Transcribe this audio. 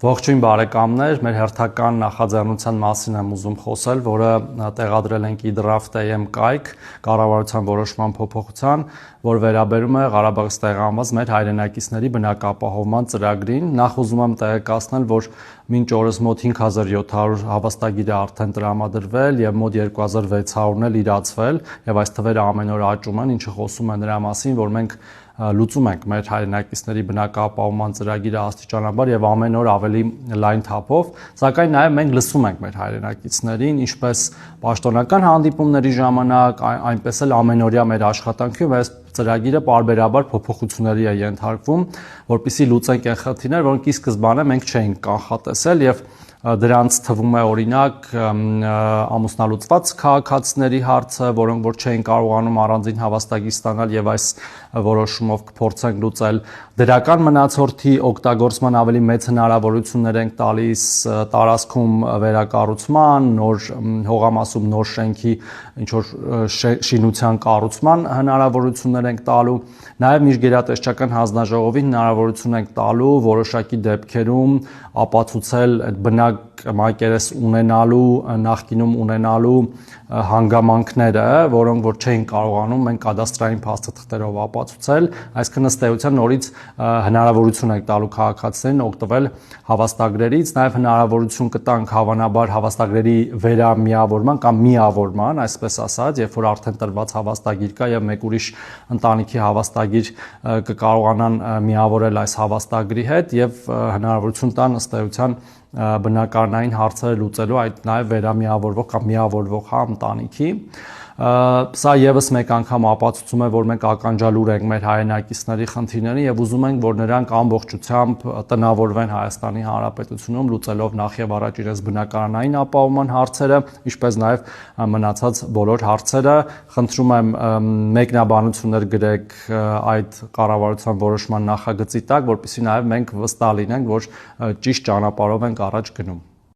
Ողջույն բարեկամներ, մեր հերթական նախաձեռնության մասին եմ ուզում խոսել, որը տեղադրել ենք iDraft.am կայք կառավարության որոշման փոփոխության, որ վերաբերում է Ղարաբաղից տեղահանված մեր հայրենակիցների բնակապահովման ծրագրին։ Նախ ուզում եմ տեղեկացնել, որ մինչ օրս մոտ 5700 հավաստագիր է արդեն տրամադրվել եւ մոտ 2600-ն էլ իրացվել, եւ այս թվերը ամեն օր աճում են, ինչը խոսում է նրա մասին, որ մենք լուծում ենք մեր հայրենակիցների բնակապահովման ծրագիրը աստիճանաբար եւ ամեն օր ավելի լայն թափով, սակայն նաեւ մենք լսում ենք մեր հայրենակիցներին, ինչպես պաշտոնական հանդիպումների ժամանակ, այնպես էլ ամենօրյա մեր աշխատանքում այս ծրագիրը պարբերաբար փոփոխությունների է ենթարկվում, որպեսզի լուծենք այն խնդիրները, որոնք ի սկզբանե մենք չէինք կանխատեսել եւ դրանց թվում է օրինակ ամուսնալուծված քաղաքացիների հարցը, որոնք որ չէին կարողանում առանձին հավաստագիր ստանալ եւ այս որոշումով կփորձենք լուծել դրական մնացորդի օգտագործման ավելի մեծ հնարավորություններ ենք տալիս տարածքում վերակառուցման, նոր հողամասում նոր շենքի ինչ որ շինության կառուցման հնարավորություններ ենք տալու, նաեւ միջգերատեսչական հանձնաժողովի հնարավորություն ենք տալու որոշակի դեպքերում ապացուցել այդ բնակ մակերես ունենալու, նախկինում ունենալու հանգամանքները, որոնք որ չէին կարողանում մենք կադաստրային փաստաթղթերով ապացուցել, այսինքն ըստ էության նորից հնարավորություն ենք տալու քաղաքացիներին օգտվել հավաստագրերից, նաև հնարավորություն կտանք հավանաբար հավաստագրերի վերամիավորման կամ միավորման, այսպես ասած, երբ որ արդեն տրված հավաստագիր կա եւ մեկ ուրիշ ընտանիքի հավաստագիր կկարողանան միավորել այս հավաստագրի հետ եւ հնարավորություն տան ըստ էության բնակարանային հարցերը լուծելու այդ նաև վերամիավորվող կամ միավորվող ընտանիքի սա եւս մեկ անգամ ապացուցում է, որ մենք ականջալուր ենք մեր հայրենակիցների խնդիրներին եւ ուզում ենք, որ նրանք ամբողջությամբ տնավորվեն Հայաստանի Հանրապետությունում, լուծելով նախ եւ առաջ իրենց բնակարանային ապահովման հարցերը, ինչպես նաեւ մնացած բոլոր հարցերը։ Խնդրում եմ մեկնաբանություններ գրեք այդ կառավարության որոշման նախագծի տակ, որպեսզի նաեւ մենք վստահ լինենք, որ ճիշտ ճանապարհով ենք առաջ գնում։